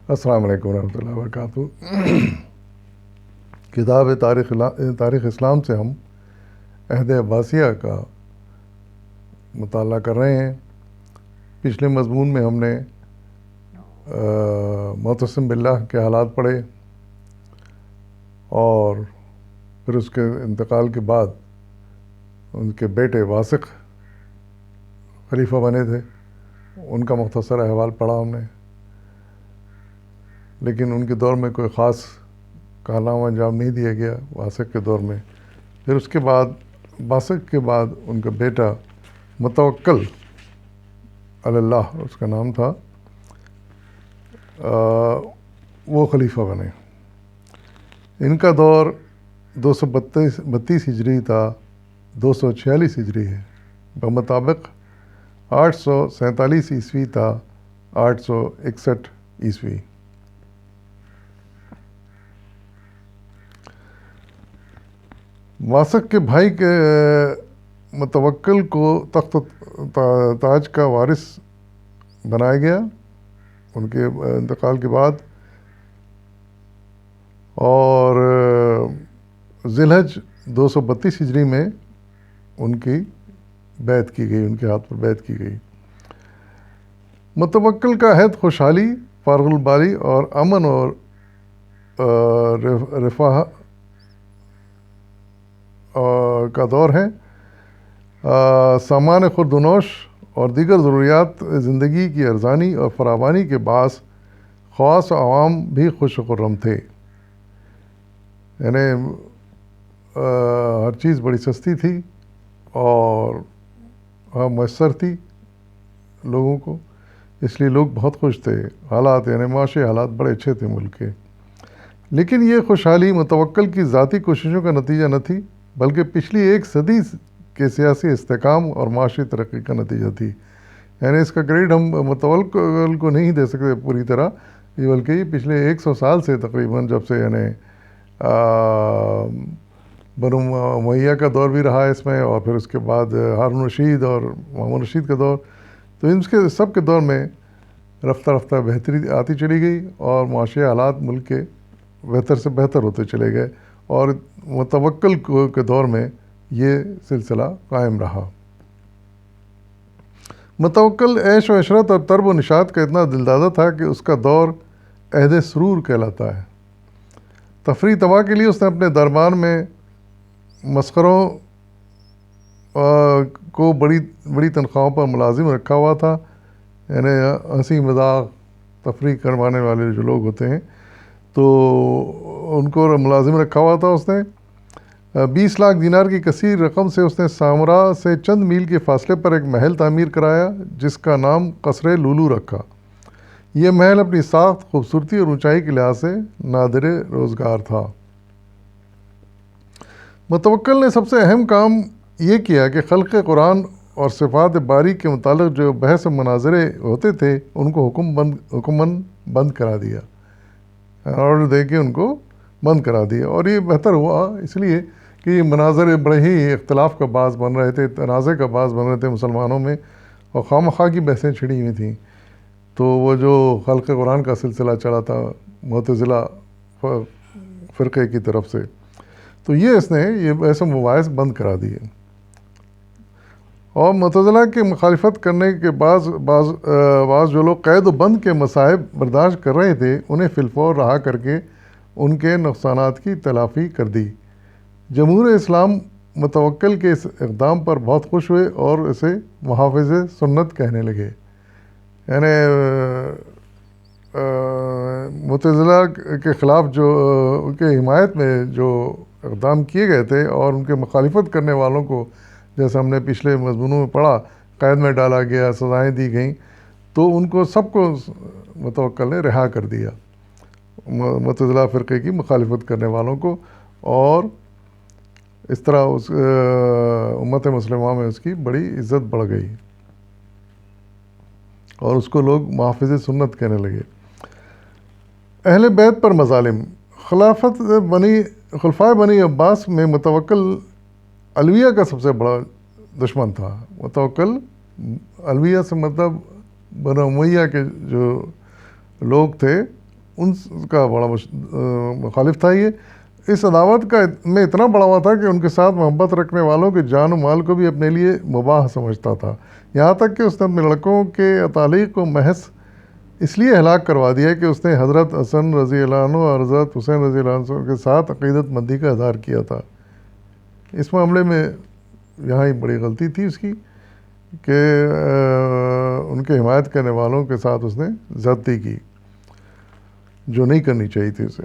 السلام علیکم ورحمۃ اللہ وبرکاتہ۔ کتاب تاریخ اسلام سے ہم عہد عباسیہ کا مطالعہ کر رہے ہیں۔ پچھلے مضمون میں ہم نے معتصم باللہ کے حالات پڑھے اور پھر اس کے انتقال کے بعد ان کے بیٹے واسق خلیفہ بنے تھے، ان کا مختصر احوال پڑھا ہم نے، لیکن ان کے دور میں کوئی خاص کارنامہ انجام نہیں دیا گیا واسق کے دور میں۔ پھر اس کے بعد واسق کے بعد ان کا بیٹا متوکل علی اللہ اس کا نام تھا، وہ خلیفہ بنے۔ ان کا دور 232 ہجری تھا، 246 ہجری ہے، بمطابق 847 عیسوی تھا، 861 عیسوی۔ واسق کے بھائی کے متوکل کو تخت تاج کا وارث بنایا گیا ان کے انتقال کے بعد، اور ذی الحج 232 ہجری میں ان کی بیعت کی گئی، ان کے ہاتھ پر بیعت کی گئی۔ متوکل کا عہد خوشحالی، فارغ البالی اور امن اور رفاہ کا دور ہے۔ سامان خوردونوش اور دیگر ضروریات زندگی کی ارزانی اور فراوانی کے باعث خواص و عوام بھی خوش و خرم تھے، یعنی ہر چیز بڑی سستی تھی اور میسر تھی لوگوں کو، اس لیے لوگ بہت خوش تھے۔ حالات یعنی معاشی حالات بڑے اچھے تھے ملک کے۔ لیکن یہ خوشحالی متوکل کی ذاتی کوششوں کا نتیجہ نہ تھی، بلکہ پچھلی ایک صدی کے سیاسی استحکام اور معاشی ترقی کا نتیجہ تھی۔ یعنی اس کا کریڈٹ ہم متوکل کو نہیں دے سکتے پوری طرح، بلکہ یہ پچھلے 100 سال سے تقریباً، جب سے یعنی بنو امیہ کا دور بھی رہا اس میں، اور پھر اس کے بعد ہارون رشید اور مامون رشید کا دور، تو ان کے سب کے دور میں رفتہ رفتہ بہتری آتی چلی گئی اور معاشی حالات ملک کے بہتر سے بہتر ہوتے چلے گئے، اور متوکل کے دور میں یہ سلسلہ قائم رہا۔ متوکل عیش و عشرت اور طرب و نشاط کا اتنا دلدادہ تھا کہ اس کا دور عہد سرور کہلاتا ہے۔ تفریح تباہ کے لیے اس نے اپنے دربار میں مسخروں کو بڑی تنخواہوں پر ملازم رکھا ہوا تھا، یعنی ہنسی مذاق تفریح کروانے والے جو لوگ ہوتے ہیں تو ان کو ملازم رکھا ہوا تھا اس نے۔ 20 لاکھ دینار کی کثیر رقم سے اس نے سامرا سے چند میل کے فاصلے پر ایک محل تعمیر کرایا جس کا نام قصر لولو رکھا۔ یہ محل اپنی ساخت، خوبصورتی اور اونچائی کے لحاظ سے نادر روزگار تھا۔ متوکل نے سب سے اہم کام یہ کیا کہ خلق قرآن اور صفات باری کے متعلق جو بحث و مناظرے ہوتے تھے ان کو حکماً بند کرا دیا، آرڈر دے کے ان کو بند کرا دیا۔ اور یہ بہتر ہوا اس لیے کہ یہ مناظرے بڑے ہی اختلاف کا باعث بن رہے تھے، تنازع کا باعث بن رہے تھے مسلمانوں میں، اور خواہ کی بحثیں چھڑی ہوئی تھیں۔ تو وہ جو خلق قرآن کا سلسلہ چلا تھا معتزلہ فرقے کی طرف سے، تو اس نے ایسے مباحث بند کرا دیے، اور معتزلہ کے مخالفت کرنے کے بعض جو لوگ قید و بند کے مصائب برداشت کر رہے تھے انہیں فی الفور رہا کر کے ان کے نقصانات کی تلافی کر دی۔ جمہور اسلام متوکل کے اس اقدام پر بہت خوش ہوئے اور اسے محافظ سنت کہنے لگے۔ یعنی معتزلہ کے خلاف جو ان کے حمایت میں جو اقدام کیے گئے تھے اور ان کے مخالفت کرنے والوں کو، جیسے ہم نے پچھلے مضمونوں میں پڑھا، قید میں ڈالا گیا، سزائیں دی گئیں، تو ان کو سب کو متوکل نے رہا کر دیا، معتزلہ فرقے کی مخالفت کرنے والوں کو، اور اس طرح اس امت مسلمہ میں اس کی بڑی عزت بڑھ گئی اور اس کو لوگ محافظ سنت کہنے لگے۔ اہل بیت پر مظالم۔ خلفائے بنی عباس میں متوکل علویہ کا سب سے بڑا دشمن تھا۔ متوکل علویہ سے مطلب بنو امیہ کے جو لوگ تھے ان کا بڑا مخالف تھا یہ. اس عداوت کا میں اتنا بڑا ہوا تھا کہ ان کے ساتھ محبت رکھنے والوں کے جان و مال کو بھی اپنے لیے مباح سمجھتا تھا، یہاں تک کہ اس نے اپنے لڑکوں کے تعلیق کو محض اس لیے ہلاک کروا دیا کہ اس نے حضرت حسن رضی اللہ عنہ اور حضرت حسین رضی اللہ عنہ کے ساتھ عقیدت مندی کا اظہار کیا تھا. اس معاملے میں یہاں ہی بڑی غلطی تھی اس کی کہ ان کے حمایت کرنے والوں کے ساتھ اس نے زیادتی کی جو نہیں کرنی چاہیے تھی اسے.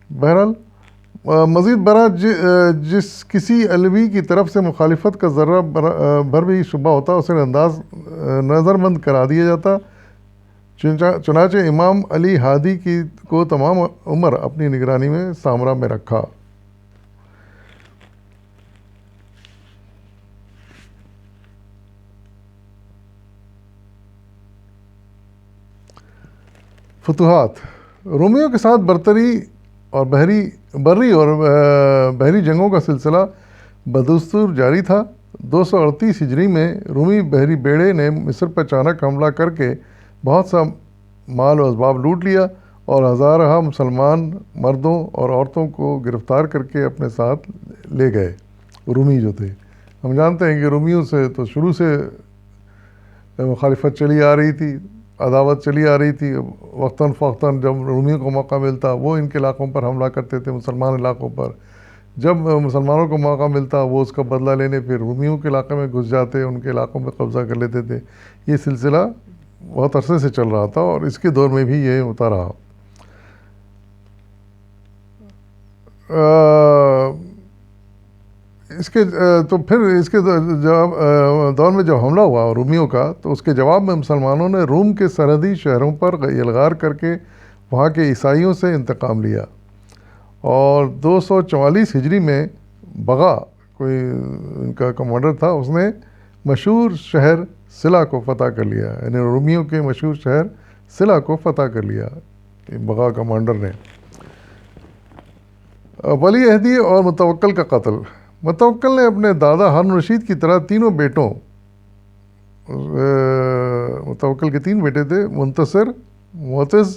بہرحال مزید برآں جس کسی علوی کی طرف سے مخالفت کا ذرہ بھر بھی شبہ ہوتا اسے نظر بند کرا دیا جاتا. چنانچہ امام علی ہادی کو تمام عمر اپنی نگرانی میں سامرا میں رکھا. فتوحات. رومیوں کے ساتھ برتری اور بری اور بحری جنگوں کا سلسلہ بدستور جاری تھا. 238 ہجری میں رومی بحری بیڑے نے مصر پر اچانک حملہ کر کے بہت سا مال و اسباب لوٹ لیا اور ہزارہ مسلمان مردوں اور عورتوں کو گرفتار کر کے اپنے ساتھ لے گئے. رومی جو تھے، ہم جانتے ہیں کہ رومیوں سے تو شروع سے مخالفت چلی آ رہی تھی، عداوت چلی آ رہی تھی. وقتاً فوقتاً جب رومیوں کو موقع ملتا وہ ان کے علاقوں پر حملہ کرتے تھے، مسلمان علاقوں پر. جب مسلمانوں کو موقع ملتا وہ اس کا بدلہ لینے پھر رومیوں کے علاقے میں گھس جاتے، ان کے علاقوں میں قبضہ کر لیتے تھے. یہ سلسلہ بہت عرصے سے چل رہا تھا اور اس کے دور میں بھی یہ ہوتا رہا. تو پھر اس کے دور میں جب حملہ ہوا رومیوں کا تو اس کے جواب میں مسلمانوں نے روم کے سرحدی شہروں پر یلغار کر کے وہاں کے عیسائیوں سے انتقام لیا اور 244 ہجری میں بغا کوئی ان کا کمانڈر تھا، اس نے مشہور شہر سلا کو فتح کر لیا، یعنی رومیوں کے مشہور شہر سلا کو فتح کر لیا بغا کمانڈر نے. ولی عہدی اور متوکل کا قتل. متوکل نے اپنے دادا ہارون رشید کی طرح تینوں بیٹوں، متوکل کے 3 بیٹے تھے، منتصر، معتز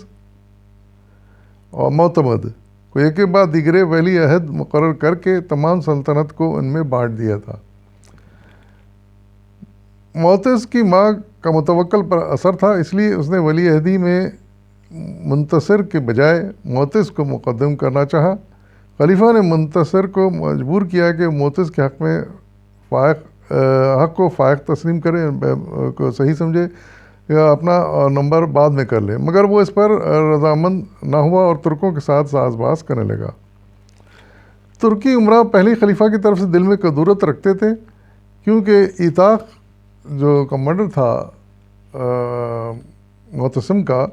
اور معتمد کو ایک کے بعد دیگرے ولی عہد مقرر کر کے تمام سلطنت کو ان میں بانٹ دیا تھا. معتز کی ماں کا متوکل پر اثر تھا، اس لیے اس نے ولی عہدی میں منتصر کے بجائے معتز کو مقدم کرنا چاہا. خلیفہ نے منتصر کو مجبور کیا کہ معتز کے حق کو فائق تسلیم کرے، کو صحیح سمجھے یا اپنا نمبر بعد میں کر لے، مگر وہ اس پر رضامند نہ ہوا اور ترکوں کے ساتھ ساز باز کرنے لگا. ترکی عمرہ پہلی خلیفہ کی طرف سے دل میں کدورت رکھتے تھے کیونکہ ایتاق جو کمانڈر تھا معتصم کا،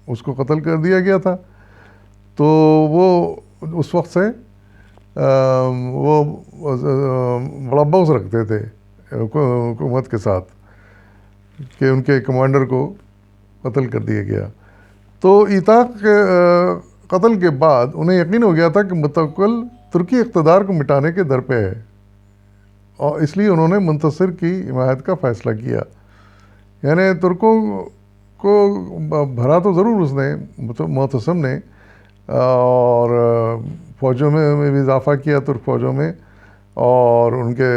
اس کو قتل کر دیا گیا تھا. تو وہ اس وقت سے وہ بڑا بغض رکھتے تھے حکومت کے ساتھ کہ ان کے کمانڈر کو قتل کر دیا گیا. تو ایتاق کے قتل کے بعد انہیں یقین ہو گیا تھا کہ متوکل ترکی اقتدار کو مٹانے کے در پہ ہے اور اس لیے انہوں نے منتصر کی حمایت کا فیصلہ کیا. یعنی ترکوں کو بھرا تو ضرور اس نے معتصم نے اور فوجوں میں بھی اضافہ کیا، ترک فوجوں میں، اور ان کے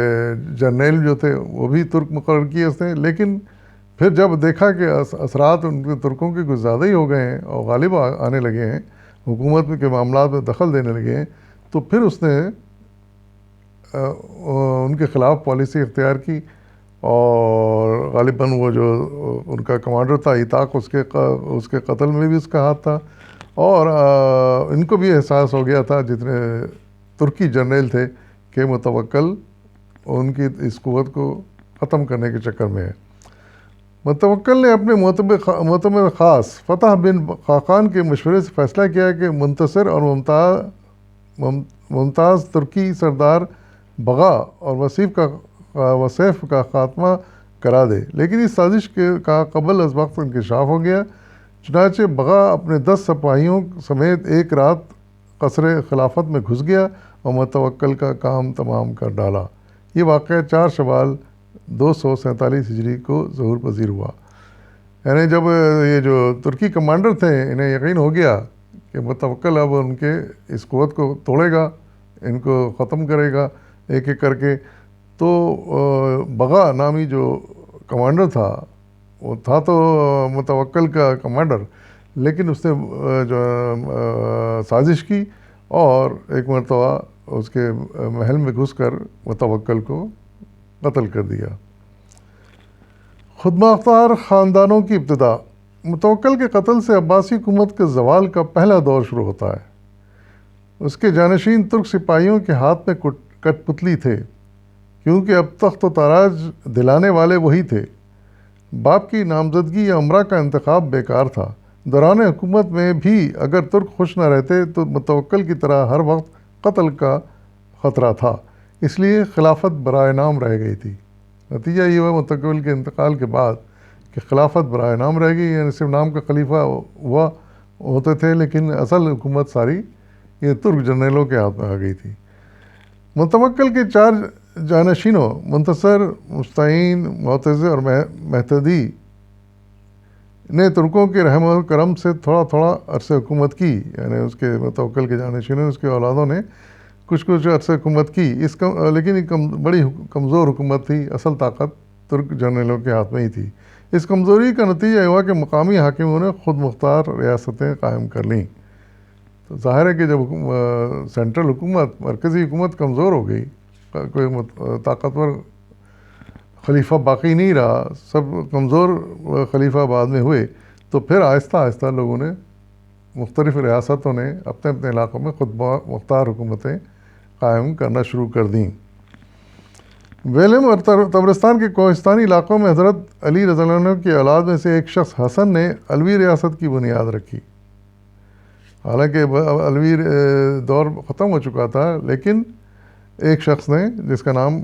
جرنیل جو تھے وہ بھی ترک مقرر کیے اس نے. لیکن پھر جب دیکھا کہ اثرات ان کے ترکوں کے کچھ زیادہ ہی ہو گئے ہیں اور غالب آنے لگے ہیں، حکومت کے معاملات میں دخل دینے لگے ہیں، تو پھر اس نے ان کے خلاف پالیسی اختیار کی اور غالباً وہ جو ان کا کمانڈر تھا ایتاق، اس کے قتل میں بھی اس کا ہاتھ تھا. اور ان کو بھی احساس ہو گیا تھا جتنے ترکی جرنیل تھے کہ متوکل ان کی اس قوت کو ختم کرنے کے چکر میں ہے. متوکل نے اپنے معتمد خاص فتح بن خاقان کے مشورے سے فیصلہ کیا کہ منتصر اور ممتاز ترکی سردار بغا اور وصیف کا خاتمہ کرا دے، لیکن اس سازش کا قبل از وقت انکشاف ہو گیا. چنانچہ بغا اپنے 10 سپاہیوں سمیت ایک رات قصر خلافت میں گھس گیا اور متوکل کا کام تمام کر ڈالا. یہ واقعہ 4 شوال 247 ہجری کو ظہور پذیر ہوا. یعنی جب یہ جو ترکی کمانڈر تھے انہیں یقین ہو گیا کہ متوکل اب ان کے اس قوت کو توڑے گا، ان کو ختم کرے گا ایک ایک کر کے، تو بغا نامی جو کمانڈر تھا وہ تھا تو متوکل کا کمانڈر، لیکن اس نے جو سازش کی اور ایک مرتبہ اس کے محل میں گھس کر متوکل کو قتل کر دیا۔ خود مختار خاندانوں کی ابتدا۔ متوکل کے قتل سے عباسی حکومت کے زوال کا پہلا دور شروع ہوتا ہے۔ اس کے جانشین ترک سپاہیوں کے ہاتھ میں کٹ پتلی تھے، کیونکہ اب تخت و تاراج دلانے والے وہی تھے۔ باپ کی نامزدگی یا امرا کا انتخاب بیکار تھا۔ دوران حکومت میں بھی اگر ترک خوش نہ رہتے تو متوکل کی طرح ہر وقت قتل کا خطرہ تھا، اس لیے خلافت برائے نام رہ گئی تھی۔ نتیجہ یہ ہوا متوکل کے انتقال کے بعد کہ خلافت برائے نام رہ گئی، یعنی صرف نام کا خلیفہ ہوتے تھے، لیکن اصل حکومت ساری یہ ترک جنرلوں کے ہاتھ میں آ گئی تھی۔ متوکل کے 4 جانشینوں منتصر، مستعین، معتز اور مہتدی نے ترکوں کے رحم و کرم سے تھوڑا تھوڑا عرصے حکومت کی، یعنی اس کے متوکل کے جانشینوں، اس کے اولادوں نے کچھ عرصے حکومت کی، لیکن یہ بڑی کمزور حکومت تھی، اصل طاقت ترک جنرلوں کے ہاتھ میں ہی تھی۔ اس کمزوری کا نتیجہ یہ ہوا کہ مقامی حاکموں نے خود مختار ریاستیں قائم کر لیں۔ تو ظاہر ہے کہ جب سینٹرل حکومت، مرکزی حکومت کمزور ہو گئی، کوئی طاقتور خلیفہ باقی نہیں رہا، سب کمزور خلیفہ بعد میں ہوئے، تو پھر آہستہ آہستہ لوگوں نے، مختلف ریاستوں نے اپنے اپنے علاقوں میں خود مختار حکومتیں قائم کرنا شروع کر دیں۔ ویلم اور تبرستان کے کوہستانی علاقوں میں حضرت علی رضی اللہ عنہ کی اولاد میں سے ایک شخص حسن نے علوی ریاست کی بنیاد رکھی۔ حالانکہ علوی دور ختم ہو چکا تھا، لیکن ایک شخص نے جس کا نام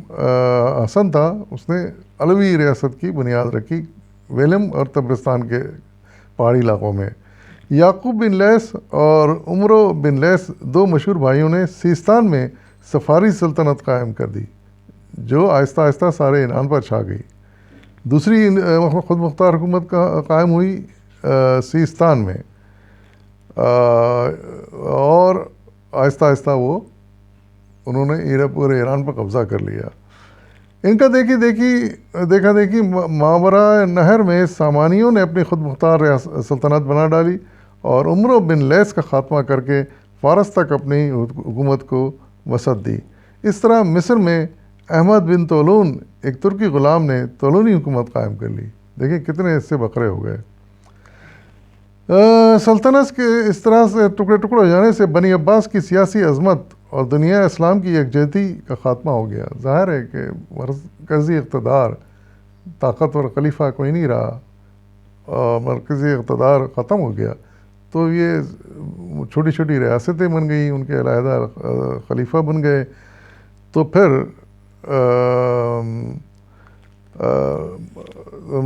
حسن تھا، اس نے علوی ریاست کی بنیاد رکھی ویلم اور تبرستان کے پہاڑی علاقوں میں۔ یعقوب بن لیث اور عمرو بن لیث 2 مشہور بھائیوں نے سیستان میں سفاری سلطنت قائم کر دی، جو آہستہ آہستہ سارے ایران پر چھا گئی۔ دوسری خود مختار حکومت قائم ہوئی سیستان میں، اور آہستہ آہستہ انہوں نے پورے ایران پر قبضہ کر لیا۔ ان کا دیکھا دیکھی ماورا نہر میں سامانیوں نے اپنی خود مختار سلطنت بنا ڈالی اور عمرو بن لیث کا خاتمہ کر کے فارس تک اپنی حکومت کو وسعت دی۔ اس طرح مصر میں احمد بن طولون، ایک ترکی غلام نے طولونی حکومت قائم کر لی۔ دیکھیں کتنے اس سے بکرے ہو گئے۔ سلطنت کے اس طرح سے ٹکڑے ٹکڑے ہو جانے سے بنی عباس کی سیاسی عظمت اور دنیا اسلام کی یکجہتی کا خاتمہ ہو گیا۔ ظاہر ہے کہ مرکزی اقتدار، طاقتور خلیفہ کوئی نہیں رہا اور مرکزی اقتدار ختم ہو گیا، تو یہ چھوٹی چھوٹی ریاستیں بن گئی، ان کے علیحدہ خلیفہ بن گئے، تو پھر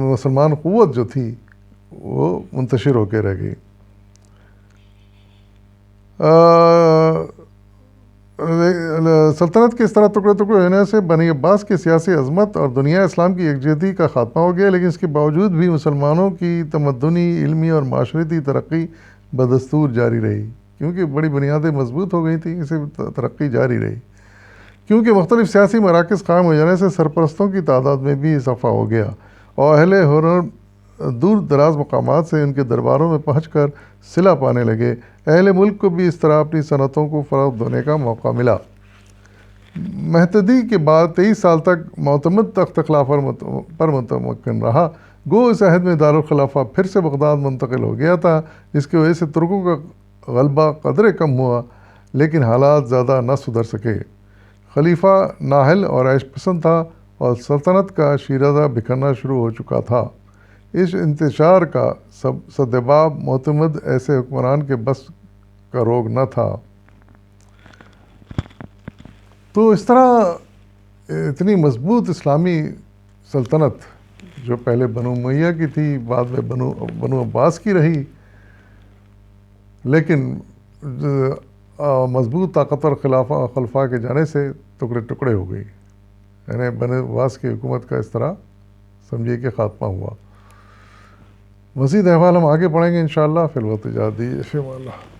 مسلمان قوت جو تھی وہ منتشر ہو کے رہ گئی۔ سلطنت کے اس طرح ٹکڑے ٹکڑے ہونے سے بنی عباس کی سیاسی عظمت اور دنیا اسلام کی یکجہتی کا خاتمہ ہو گیا، لیکن اس کے باوجود بھی مسلمانوں کی تمدنی، علمی اور معاشرتی ترقی بدستور جاری رہی، کیونکہ بڑی بنیادیں مضبوط ہو گئی تھیں، اسے ترقی جاری رہی۔ کیونکہ مختلف سیاسی مراکز قائم ہو جانے سے سرپرستوں کی تعداد میں بھی اضافہ ہو گیا اور اہل ہنر دور دراز مقامات سے ان کے درباروں میں پہنچ کر صلہ پانے لگے۔ اہل ملک کو بھی اس طرح اپنی صنعتوں کو فروغ دینے کا موقع ملا۔ مہتدی کے بعد 23 سال تک معتمد تخت خلافت پر متمکن رہا۔ گو اس عہد میں دارالخلافہ پھر سے بغداد منتقل ہو گیا تھا، جس کی وجہ سے ترکوں کا غلبہ قدرے کم ہوا، لیکن حالات زیادہ نہ سدھر سکے۔ خلیفہ نااہل اور عیش پسند تھا اور سلطنت کا شیرازہ بکھرنا شروع ہو چکا تھا۔ اس انتشار کا سدباب معتمد ایسے حکمران کے بس کا روگ نہ تھا۔ تو اس طرح اتنی مضبوط اسلامی سلطنت جو پہلے بنو امیہ کی تھی، بعد میں بنو عباس کی رہی، لیکن مضبوط طاقتور خلفاء کے جانے سے ٹکڑے ٹکڑے ہو گئی، یعنی بنو عباس کی حکومت کا اس طرح سمجھیے کہ خاتمہ ہوا۔ مزید احوال ہم آگے پڑھیں گے انشاءاللہ. فی الوقت اجازت دیجیے. فی امان اللہ.